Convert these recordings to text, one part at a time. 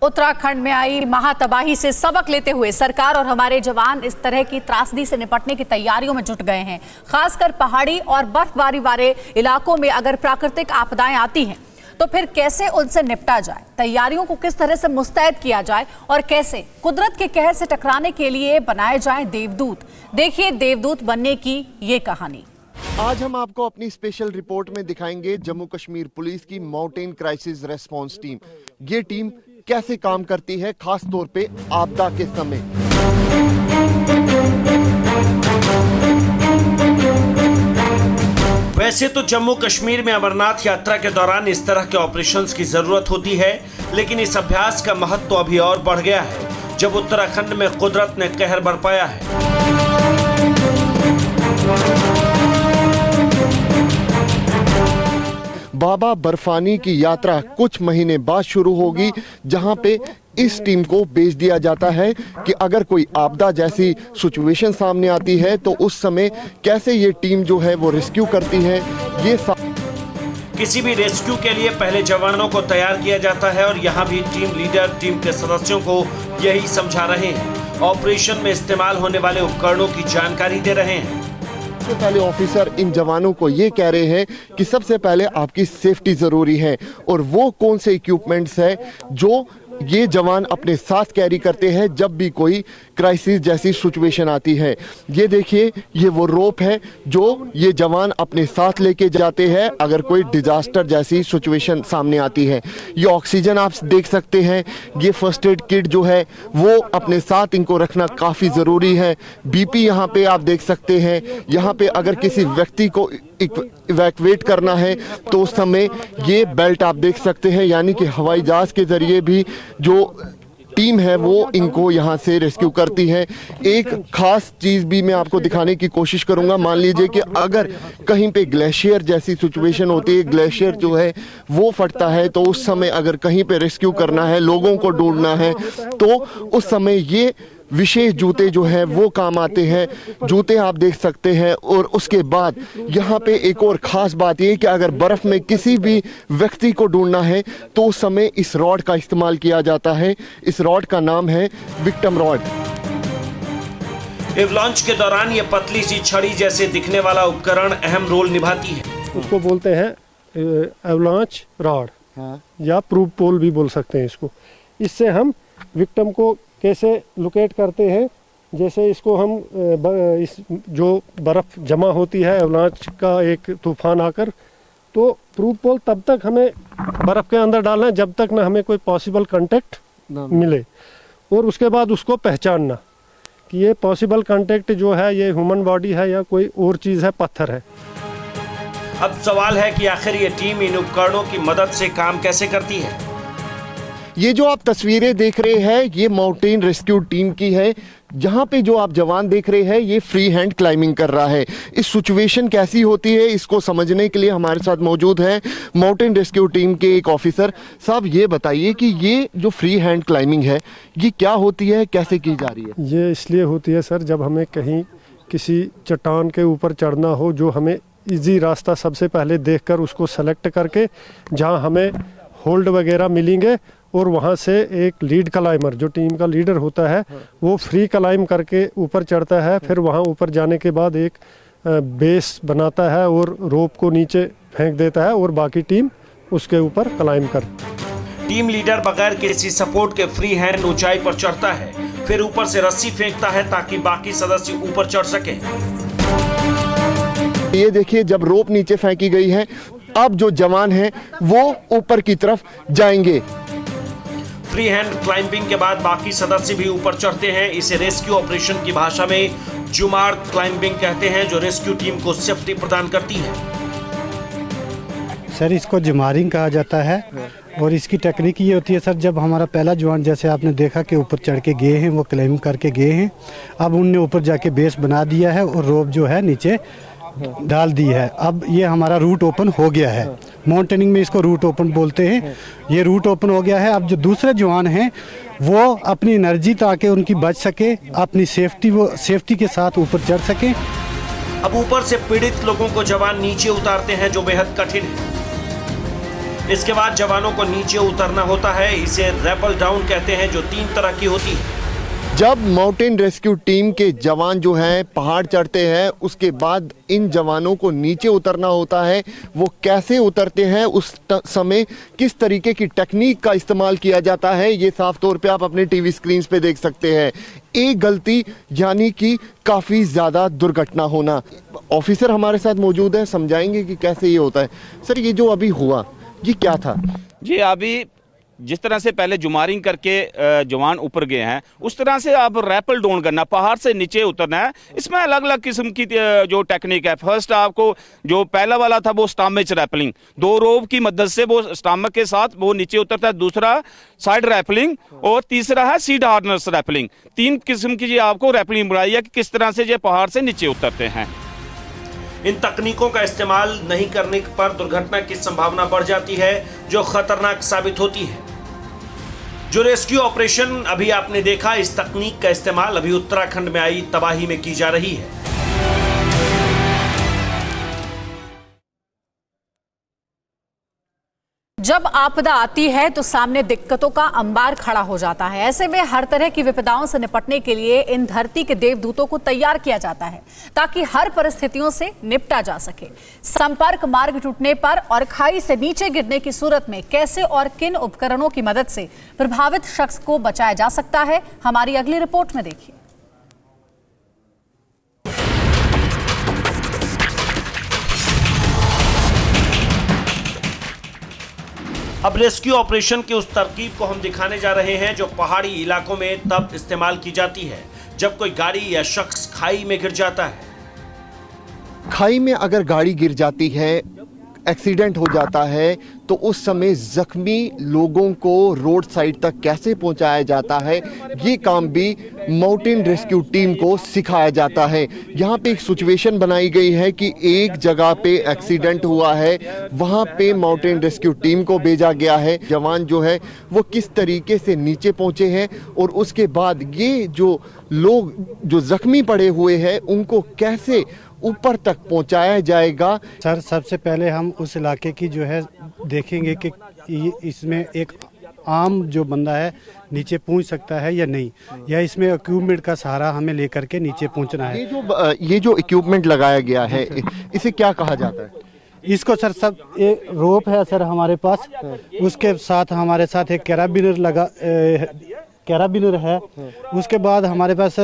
उत्तराखंड में आई महातबाही से सबक लेते हुए सरकार और हमारे जवान इस तरह की त्रासदी से निपटने की तैयारियों में जुट गए हैं। खासकर पहाड़ी और बर्फबारी वाले इलाकों में अगर प्राकृतिक आपदाएं आती हैं तो फिर कैसे उनसे निपटा जाए, तैयारियों को किस तरह से मुस्तैद किया जाए और कैसे कुदरत के कहर से टकराने के लिए बनाए जाएं देवदूत। देखिए देवदूत बनने की ये कहानी। आज हम आपको अपनी स्पेशल रिपोर्ट में दिखाएंगे जम्मू कश्मीर पुलिस की माउंटेन क्राइसिस रेस्पॉन्स टीम। ये टीम कैसे काम करती है, खास तौर पे आपदा के समय। वैसे तो जम्मू कश्मीर में अमरनाथ यात्रा के दौरान इस तरह के ऑपरेशंस की जरूरत होती है, लेकिन इस अभ्यास का महत्व तो अभी और बढ़ गया है जब उत्तराखंड में कुदरत ने कहर बरपाया है। बाबा बर्फानी की यात्रा कुछ महीने बाद शुरू होगी, जहां पे इस टीम को भेज दिया जाता है कि अगर कोई आपदा जैसी सिचुएशन सामने आती है तो उस समय कैसे ये टीम जो है वो रेस्क्यू करती है। ये किसी भी रेस्क्यू के लिए पहले जवानों को तैयार किया जाता है और यहाँ भी टीम लीडर टीम के सदस्यों को यही समझा रहे हैं। ऑपरेशन में इस्तेमाल होने वाले उपकरणों की जानकारी दे रहे हैं। सबसे पहले ऑफिसर इन जवानों को ये कह रहे हैं कि सबसे पहले आपकी सेफ्टी जरूरी है और वो कौन से इक्विपमेंट्स है जो ये जवान अपने साथ कैरी करते हैं जब भी कोई क्राइसिस जैसी सिचुएशन आती है। ये देखिए, ये वो रोप है जो ये जवान अपने साथ लेके जाते हैं अगर कोई डिजास्टर जैसी सिचुएशन सामने आती है। ये ऑक्सीजन आप देख सकते हैं, ये फर्स्ट एड किट जो है वो अपने साथ इनको रखना काफ़ी ज़रूरी है। बीपी यहाँ पे आप देख सकते हैं। यहाँ पे अगर किसी व्यक्ति को इवैक्यूएट करना है तो उस समय ये बेल्ट आप देख सकते हैं, यानी कि हवाई जहाज के जरिए भी जो टीम है वो इनको यहाँ से रेस्क्यू करती है। एक खास चीज़ भी मैं आपको दिखाने की कोशिश करूँगा। मान लीजिए कि अगर कहीं पे ग्लेशियर जैसी सिचुएशन होती है, ग्लेशियर जो है वो फटता है, तो उस समय अगर कहीं पे रेस्क्यू करना है, लोगों को ढूंढना है, तो उस समय ये विशेष जूते जो है वो काम आते हैं। जूते आप देख सकते हैं। और उसके बाद यहाँ पे एक और ख़ास बात ये कि अगर बर्फ़ में किसी भी व्यक्ति को ढूंढना है तो उस समय इस रॉड का इस्तेमाल किया जाता है। इस रॉड का नाम है विक्टिम रॉड। एवलांच के दौरान ये पतली सी छड़ी जैसे दिखने वाला उपकरण अहम रोल निभाती है। उसको बोलते हैं एवलांच रॉड, या प्रूफ पोल भी बोल सकते हैं इसको। इससे हम विक्टिम को कैसे लोकेट करते हैं, जैसे इसको हम इस जो बर्फ़ जमा होती है एवलांच का एक तूफान आकर, तो प्रूफ पोल तब तक हमें बर्फ़ के अंदर डालना है जब तक ना हमें कोई पॉसिबल कांटेक्ट मिले, और उसके बाद उसको पहचानना कि ये पॉसिबल कांटेक्ट जो है ये ह्यूमन बॉडी है या कोई और चीज़ है, पत्थर है। अब सवाल है कि आखिर ये टीम इन उपकरणों की मदद से काम कैसे करती है। ये जो आप तस्वीरें देख रहे हैं ये माउंटेन रेस्क्यू टीम की है। जहाँ पे जो आप जवान देख रहे हैं ये फ्री हैंड क्लाइंबिंग कर रहा है। इस सिचुएशन कैसी होती है इसको समझने के लिए हमारे साथ मौजूद है माउंटेन रेस्क्यू टीम के एक ऑफिसर। साहब ये बताइए कि ये जो फ्री हैंड क्लाइंबिंग है ये क्या होती है, कैसे की जा रही है। ये इसलिए होती है सर, जब हमें कहीं किसी चट्टान के ऊपर चढ़ना हो, जो हमें ईजी रास्ता सबसे पहले देखकर उसको सेलेक्ट करके जहाँ हमें होल्ड वगैरह मिलेंगे, और वहाँ से एक लीड क्लाइमर जो टीम का लीडर होता है वो फ्री क्लाइम करके ऊपर चढ़ता है। फिर वहाँ ऊपर जाने के बाद एक बेस बनाता है और रोप को नीचे फेंक देता है और बाकी टीम उसके ऊपर क्लाइम करती है। टीम लीडर बगैर किसी सपोर्ट के फ्री हैंड ऊंचाई पर चढ़ता है, फिर ऊपर से रस्सी फेंकता है ताकि बाकी सदस्य ऊपर चढ़ सके। ये देखिए, जब रोप नीचे फेंकी गई है अब जो जवान हैं वो ऊपर की तरफ जाएंगे। फ्री हैंड क्लाइंबिंग के बाद बाकी सदस्य भी ऊपर चढ़ते हैं। इसे रेस्क्यू ऑपरेशन की भाषा में जुमार क्लाइंबिंग कहते हैं, जो रेस्क्यू टीम को सेफ्टी प्रदान करती है। सर इसको जुमारिंग कहा जाता है और इसकी टेक्निक ये होती है सर, जब हमारा पहला जवान जैसे आपने देखा कि ऊपर चढ़ के गए हैं, वो क्लाइंब करके गए हैं, अब उनने ऊपर जाके बेस बना दिया है और रोप जो है नीचे डाल दी है। अब ये हमारा रूट ओपन हो गया है। माउंटेनिंग में इसको रूट ओपन बोलते हैं। ये रूट ओपन हो गया है। अब जो दूसरे जवान हैं वो अपनी एनर्जी ताकि उनकी बच सके, अपनी सेफ्टी के साथ ऊपर चढ़ सके। अब ऊपर से पीड़ित लोगों को जवान नीचे उतारते हैं, जो बेहद कठिन है। इसके बाद जवानों को नीचे उतरना होता है। इसे रैपल डाउन कहते हैं, जो 3 तरह की होती है। जब माउंटेन रेस्क्यू टीम के जवान जो हैं पहाड़ चढ़ते हैं, उसके बाद इन जवानों को नीचे उतरना होता है। वो कैसे उतरते हैं, उस समय किस तरीके की टेक्निक का इस्तेमाल किया जाता है, ये साफ तौर पे आप अपने टीवी स्क्रीन पे देख सकते हैं। एक गलती यानी कि काफ़ी ज़्यादा दुर्घटना होना। ऑफिसर हमारे साथ मौजूद है, समझाएंगे कि कैसे ये होता है। सर, ये जो अभी हुआ ये क्या था? जी, अभी जिस तरह से पहले जुमारिंग करके जवान ऊपर गए हैं, उस तरह से अब रैपल डाउन करना, पहाड़ से नीचे उतरना है। इसमें अलग अलग किस्म की जो टेक्निक है। फर्स्ट आपको जो पहला वाला था वो स्टॉमिच रैपलिंग, 2 रोप की मदद से वो स्टॉमक के साथ वो नीचे उतरता है। दूसरा साइड रैपलिंग और तीसरा है सीड हार्डनेस रैपलिंग। 3 किस्म की आपको रैपलिंग बनाई है कि किस तरह से ये पहाड़ से नीचे उतरते हैं। इन तकनीकों का इस्तेमाल नहीं करने पर दुर्घटना की संभावना बढ़ जाती है, जो खतरनाक साबित होती है। जो रेस्क्यू ऑपरेशन अभी आपने देखा, इस तकनीक का इस्तेमाल अभी उत्तराखंड में आई तबाही में की जा रही है। जब आपदा आती है तो सामने दिक्कतों का अंबार खड़ा हो जाता है। ऐसे में हर तरह की विपदाओं से निपटने के लिए इन धरती के देवदूतों को तैयार किया जाता है, ताकि हर परिस्थितियों से निपटा जा सके। संपर्क मार्ग टूटने पर और खाई से नीचे गिरने की सूरत में कैसे और किन उपकरणों की मदद से प्रभावित शख्स को बचाया जा सकता है, हमारी अगली रिपोर्ट में देखिए। अब रेस्क्यू ऑपरेशन की उस तरकीब को हम दिखाने जा रहे हैं, जो पहाड़ी इलाकों में तब इस्तेमाल की जाती है जब कोई गाड़ी या शख्स खाई में गिर जाता है। खाई में अगर गाड़ी गिर जाती है, एक्सीडेंट हो जाता है, तो उस समय जख्मी लोगों को रोड साइड तक कैसे पहुंचाया जाता है, ये काम भी माउंटेन रेस्क्यू टीम को सिखाया जाता है। यहाँ पे एक सिचुएशन बनाई गई है कि एक जगह पे एक्सीडेंट हुआ है, वहाँ पे माउंटेन रेस्क्यू टीम को भेजा गया है। जवान जो है वो किस तरीके से नीचे पहुँचे हैं और उसके बाद ये जो लोग जो जख्मी पड़े हुए हैं उनको कैसे ऊपर तक पहुंचाया जाएगा। सर, सबसे पहले हम उस इलाके की जो है देखेंगे कि इसमें एक आम जो बंदा है नीचे पहुंच सकता है या नहीं, या इसमें इक्विपमेंट का सहारा हमें लेकर के नीचे पहुंचना है। ये जो इक्विपमेंट लगाया गया है, इसे क्या कहा जाता है? इसको सर सब एक रोप है सर हमारे पास, उसके साथ हमारे साथ एक कैराबिनर है। उसके बाद हमारे पास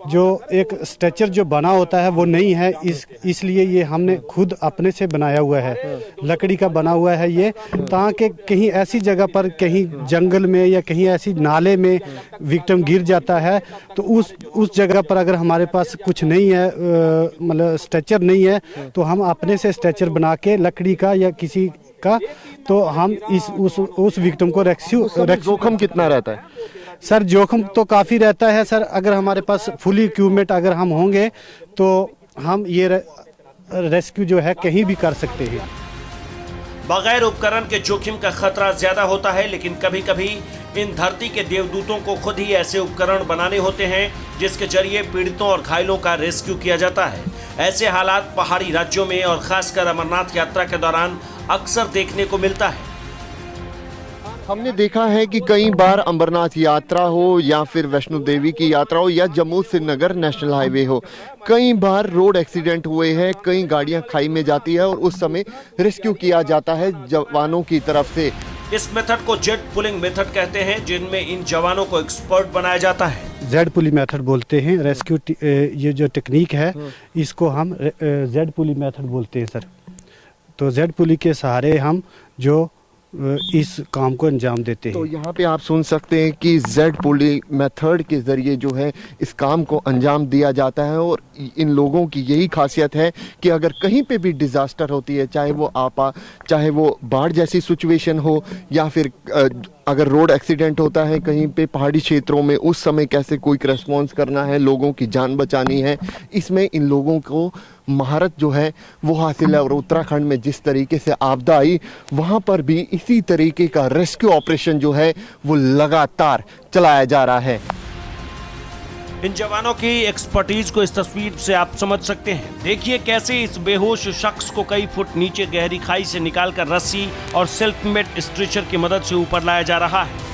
जो एक स्ट्रेचर जो बना होता है वो नहीं है, इसलिए ये हमने खुद अपने से बनाया हुआ है, लकड़ी का बना हुआ है ये, ताकि कहीं ऐसी जगह पर, कहीं जंगल में या कहीं ऐसी नाले में विक्टिम गिर जाता है तो उस जगह पर अगर हमारे पास कुछ नहीं है, मतलब स्ट्रेचर नहीं है, तो हम अपने से स्ट्रेचर बना के लकड़ी का या किसी का, तो हम उस विक्टिम को रेस्क्यू। जोखिम कितना रहता है सर? जोखिम तो काफ़ी रहता है सर। अगर हमारे पास फुली इक्विपमेंट अगर हम होंगे तो हम ये रेस्क्यू जो है कहीं भी कर सकते हैं। बगैर उपकरण के जोखिम का खतरा ज्यादा होता है, लेकिन कभी कभी इन धरती के देवदूतों को खुद ही ऐसे उपकरण बनाने होते हैं जिसके जरिए पीड़ितों और घायलों का रेस्क्यू किया जाता है। ऐसे हालात पहाड़ी राज्यों में और खासकर अमरनाथ यात्रा के दौरान अक्सर देखने को मिलता है। हमने देखा है कि कई बार अमरनाथ यात्रा हो या फिर वैष्णो देवी की यात्रा हो या जम्मू श्रीनगर नेशनल हाईवे हो, कई बार रोड एक्सीडेंट हुए हैं, कई गाड़ियां खाई में जाती है और उस समय रेस्क्यू किया जाता है जवानों की तरफ से। इस मेथड को जेट पुलिंग मेथड कहते हैं, जिनमें इन जवानों को एक्सपर्ट बनाया जाता है। जेड पुली मेथड बोलते हैं रेस्क्यू। ये जो टेक्निक है इसको हम जेड पुली मेथड बोलते हैं सर। तो जेड पुली के सहारे हम जो इस काम को अंजाम देते हैं। तो यहाँ पे आप सुन सकते हैं कि जेड पुली मेथड के ज़रिए जो है इस काम को अंजाम दिया जाता है और इन लोगों की यही खासियत है कि अगर कहीं पे भी डिज़ास्टर होती है, चाहे वो आपा, चाहे वो बाढ़ जैसी सिचुएशन हो या फिर अगर रोड एक्सीडेंट होता है कहीं पे पहाड़ी क्षेत्रों में, उस समय कैसे क्विक रेस्पॉन्स करना है, लोगों की जान बचानी है, इसमें इन लोगों को महारत जो है वो हासिल है। और उत्तराखंड में जिस तरीके से आपदा आई, वहाँ पर भी इसी तरीके का रेस्क्यू ऑपरेशन जो है वो लगातार चलाया जा रहा है। इन जवानों की एक्सपर्टीज को इस तस्वीर से आप समझ सकते हैं। देखिए कैसे इस बेहोश शख्स को कई फुट नीचे गहरी खाई से निकालकर रस्सी और सेल्फ मेड स्ट्रेचर की मदद से ऊपर लाया जा रहा है।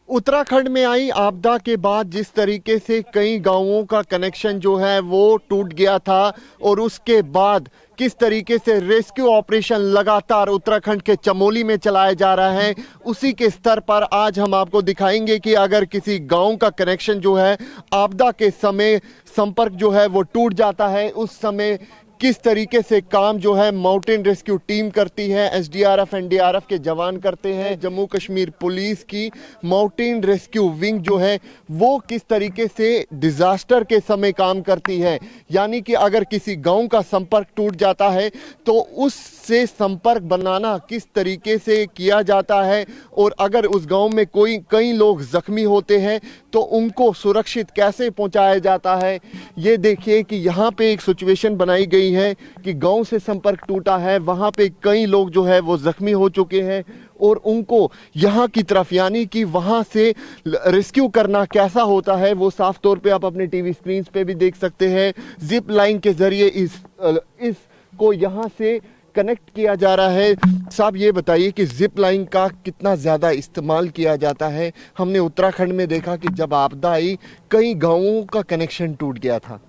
उत्तराखंड में आई आपदा के बाद जिस तरीके से कई गांवों का कनेक्शन जो है वो टूट गया था और उसके बाद किस तरीके से रेस्क्यू ऑपरेशन लगातार उत्तराखंड के चमोली में चलाया जा रहा है, उसी के स्तर पर आज हम आपको दिखाएंगे कि अगर किसी गांव का कनेक्शन जो है आपदा के समय संपर्क जो है वो टूट जाता है, उस समय किस तरीके से काम जो है माउंटेन रेस्क्यू टीम करती है, एसडीआरएफ एनडीआरएफ के जवान करते हैं, जम्मू कश्मीर पुलिस की माउंटेन रेस्क्यू विंग जो है वो किस तरीके से डिजास्टर के समय काम करती है। यानी कि अगर किसी गांव का संपर्क टूट जाता है तो उससे संपर्क बनाना किस तरीके से किया जाता है, और अगर उस गांव में कई लोग जख्मी होते हैं तो उनको सुरक्षित कैसे पहुंचाया जाता है। ये देखिए कि यहाँ पे एक सिचुएशन बनाई गई है कि गांव से संपर्क टूटा है, वहां पे कई लोग जो है वो जख्मी हो चुके हैं और उनको यहाँ की तरफ यानी कि वहां से रेस्क्यू करना कैसा होता है वो साफ तौर पे आप अपने टीवी स्क्रीन पे भी देख सकते हैं। जिप लाइन के जरिए इसको यहाँ से कनेक्ट किया जा रहा है। साहब ये बताइए कि जिप लाइन का कितना ज़्यादा इस्तेमाल किया जाता है। हमने उत्तराखंड में देखा कि जब आपदा आई कई गांवों का कनेक्शन टूट गया था।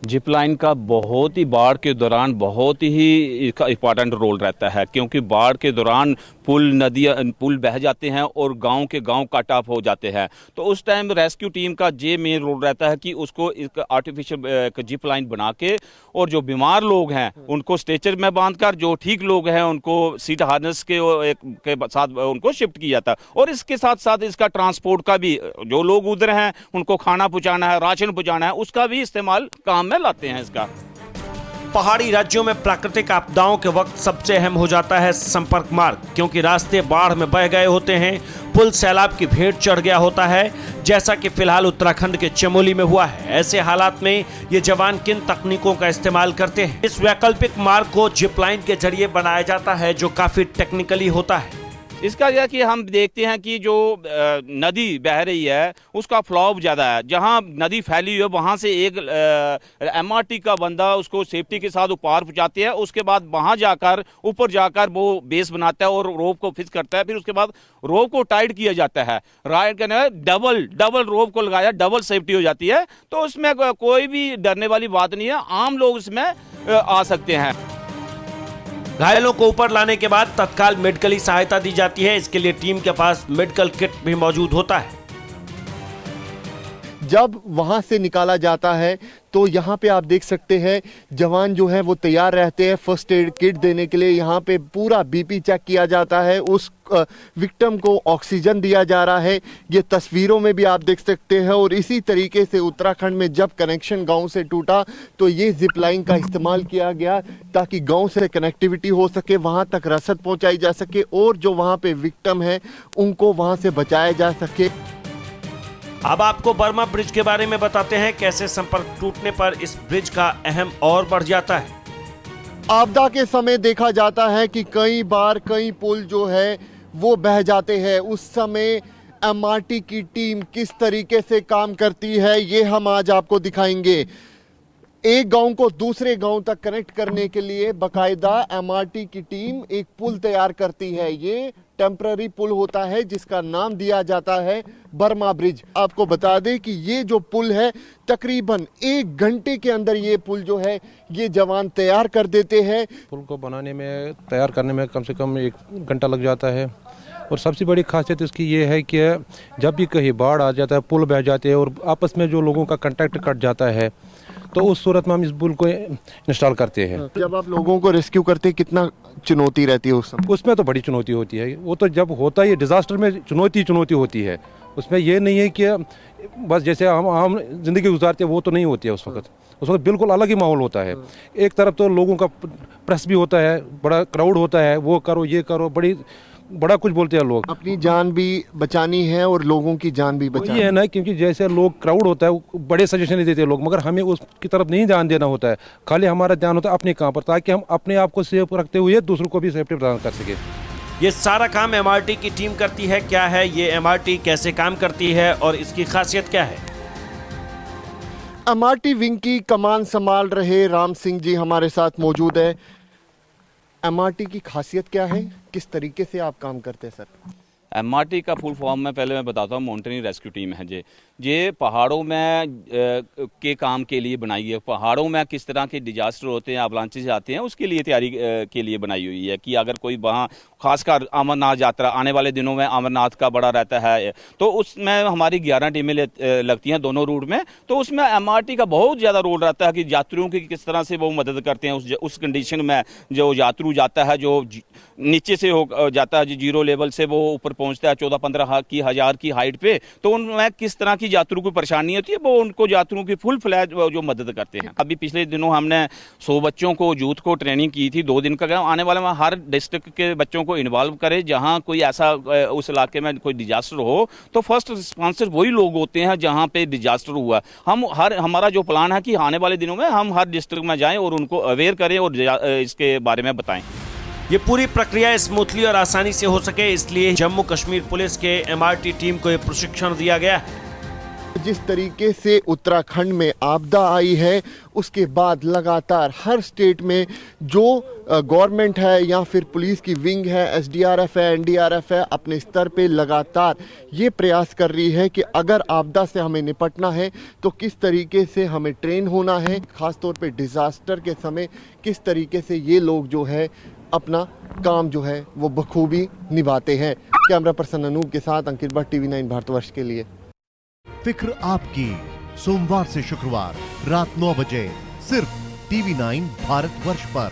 जिप लाइन का बहुत ही बाढ़ के दौरान बहुत ही इसका इम्पॉर्टेंट रोल रहता है, क्योंकि बाढ़ के दौरान पुल बह जाते हैं और गांव के गांव कट ऑफ हो जाते हैं। तो उस टाइम रेस्क्यू टीम का ये मेन रोल रहता है कि उसको एक आर्टिफिशियल जिप लाइन बना के और जो बीमार लोग हैं उनको स्ट्रेचर में बांधकर, जो ठीक लोग हैं उनको सीट हार्नेस के साथ उनको शिफ्ट किया जाता है। और इसके साथ साथ इसका ट्रांसपोर्ट का भी, जो लोग उधर हैं उनको खाना पहुँचाना है, राशन पहुँचाना है, उसका भी इस्तेमाल काम में लाते हैं इसका। पहाड़ी राज्यों में प्राकृतिक आपदाओं के वक्त सबसे अहम हो जाता है संपर्क मार्ग, क्योंकि रास्ते बाढ़ में बह गए होते हैं, पुल सैलाब की भेंट चढ़ गया होता है, जैसा कि फिलहाल उत्तराखंड के चमोली में हुआ है। ऐसे हालात में ये जवान किन तकनीकों का इस्तेमाल करते हैं? इस वैकल्पिक मार्ग को जिप लाइन के जरिए बनाया जाता है जो काफी टेक्निकली होता है। इसका यह कि हम देखते हैं कि जो नदी बह रही है उसका फ्लॉप ज़्यादा है। जहां नदी फैली हुई है वहां से एक एमआरटी का बंदा उसको सेफ्टी के साथ ऊपर पहुंचाते हैं, उसके बाद वहां जाकर ऊपर जाकर वो बेस बनाता है और रोप को फिक्स करता है। फिर उसके बाद रोप को टाइट किया जाता है, राइट करने डबल रोप को लगाया, डबल सेफ्टी हो जाती है। तो उसमें कोई भी डरने वाली बात नहीं है, आम लोग इसमें आ सकते हैं। घायलों को ऊपर लाने के बाद तत्काल मेडिकली सहायता दी जाती है। इसके लिए टीम के पास मेडिकल किट भी मौजूद होता है। जब वहां से निकाला जाता है तो यहाँ पे आप देख सकते हैं जवान जो है वो तैयार रहते हैं फर्स्ट एड किट देने के लिए। यहाँ पे पूरा बीपी चेक किया जाता है, उस विक्टिम को ऑक्सीजन दिया जा रहा है। ये तस्वीरों में भी आप देख सकते हैं। और इसी तरीके से उत्तराखंड में जब कनेक्शन गांव से टूटा तो ये जिप लाइन का इस्तेमाल किया गया ताकि गांव से कनेक्टिविटी हो सके, वहां तक रसद पहुंचाई जा सके और जो वहां पे विक्टिम है उनको वहां से बचाया जा सके। अब आपको बर्मा ब्रिज के बारे में बताते हैं, कैसे संपर्क टूटने पर इस ब्रिज का अहम और बढ़ जाता है। आपदा के समय देखा जाता है कि कई बार कई पुल जो है वो बह जाते हैं। उस समय एमआरटी की टीम किस तरीके से काम करती है ये हम आज आपको दिखाएंगे। एक गांव को दूसरे गांव तक कनेक्ट करने के लिए बाकायदा एमआरटी की टीम एक पुल तैयार करती है। ये टेम्पररी पुल होता है जिसका नाम दिया जाता है बर्मा ब्रिज। आपको बता दें कि ये जो पुल है तकरीबन 1 घंटे के अंदर ये पुल जो है ये जवान तैयार कर देते हैं। पुल को बनाने में, तैयार करने में कम से कम 1 घंटा लग जाता है। और सबसे बड़ी खासियत इसकी ये है कि जब भी कहीं बाढ़ आ जाता है, पुल बह जाते हैं और आपस में जो लोगों का कांटेक्ट कट जाता है, तो उस सूरत में हम इस पुल को इंस्टॉल करते हैं। जब आप लोगों को रेस्क्यू करते हैं कितना चुनौती रहती है उस समय? उसमें तो बड़ी चुनौती होती है। वो तो जब होता है डिजास्टर में चुनौती होती है। उसमें ये नहीं है कि बस जैसे हम आम जिंदगी गुजारते हैं वो तो नहीं होती है। उस वक्त बिल्कुल अलग ही माहौल होता है। एक तरफ तो लोगों का प्रेस भी होता है, बड़ा क्राउड होता है, वो करो ये करो, बड़ा कुछ बोलते हैं लोग। अपनी जान भी बचानी है और लोगों की जान भी बचानी है ना, क्योंकि जैसे लोग क्राउड होता है बड़े सजेशन देते हैं लोग, मगर हमें उसकी तरफ नहीं ध्यान देना होता है। खाली हमारा ध्यान होता है अपने काम पर, ताकि हम अपने आप को सेफ रखते हुए दूसरों को भी सेफ्टी प्रदान कर सके। ये सारा काम एमआरटी की टीम करती है। क्या है ये एमआरटी, कैसे काम करती है और इसकी खासियत क्या है? एमआरटी विंग की कमान संभाल रहे राम सिंह जी हमारे साथ मौजूद है। एमआरटी की खासियत क्या है, किस तरीके से आप काम करते हैं सर? एमआरटी का फुल फॉर्म में पहले मैं बताता हूँ, माउंटेनिंग रेस्क्यू टीम है ये पहाड़ों में के काम के लिए बनाई है। पहाड़ों में किस तरह के डिजास्टर होते हैं, अवलांचेस आते हैं, उसके लिए तैयारी के लिए बनाई हुई है कि अगर कोई वहाँ खासकर अमरनाथ यात्रा आने वाले दिनों में अमरनाथ का बड़ा रहता है, तो उसमें हमारी 11 टीमें लगती हैं दोनों रूट में। तो उसमें एमआरटी का बहुत ज़्यादा रोल रहता है कि यात्रियों की किस तरह से वो मदद करते हैं उस कंडीशन में। जो यात्रु जाता है, जो नीचे से हो जाता है, जीरो लेवल से वो ऊपर पहुंचता है 14-15 की हजार की हाइट पे, तो उनमें किस तरह की यात्रियों को परेशानी होती है, वो उनको यात्रियों की फुल फ्लैज जो मदद करते हैं। अभी पिछले दिनों हमने 100 बच्चों को, यूथ को ट्रेनिंग की थी 2 दिन का। आने वाले में हर डिस्ट्रिक्ट के बच्चों को इन्वॉल्व करें, जहां कोई ऐसा उस इलाके में कोई डिजास्टर हो तो फर्स्ट रिस्पॉन्सर वही लोग होते हैं जहां पे डिजास्टर हुआ। हमारा जो प्लान है कि आने वाले दिनों में हम हर डिस्ट्रिक्ट में जाएं और उनको अवेयर करें और इसके बारे में बताएं। ये पूरी प्रक्रिया स्मूथली और आसानी से हो सके, इसलिए जम्मू कश्मीर पुलिस के एमआरटी टीम को ये प्रशिक्षण दिया गया है। जिस तरीके से उत्तराखंड में आपदा आई है, उसके बाद लगातार हर स्टेट में जो गवर्नमेंट है या फिर पुलिस की विंग है, एसडीआरएफ है, एनडीआरएफ है, अपने स्तर पे लगातार ये प्रयास कर रही है कि अगर आपदा से हमें निपटना है तो किस तरीके से हमें ट्रेन होना है, खासतौर पे डिजास्टर के समय किस तरीके से ये लोग जो है अपना काम जो है वो बखूबी निभाते हैं। कैमरा पर्सन अनूप के साथ अंकित भट्ट, TV9 भारतवर्ष के लिए। फिक्र आपकी, सोमवार से शुक्रवार रात 9 बजे सिर्फ TV9 भारतवर्ष पर।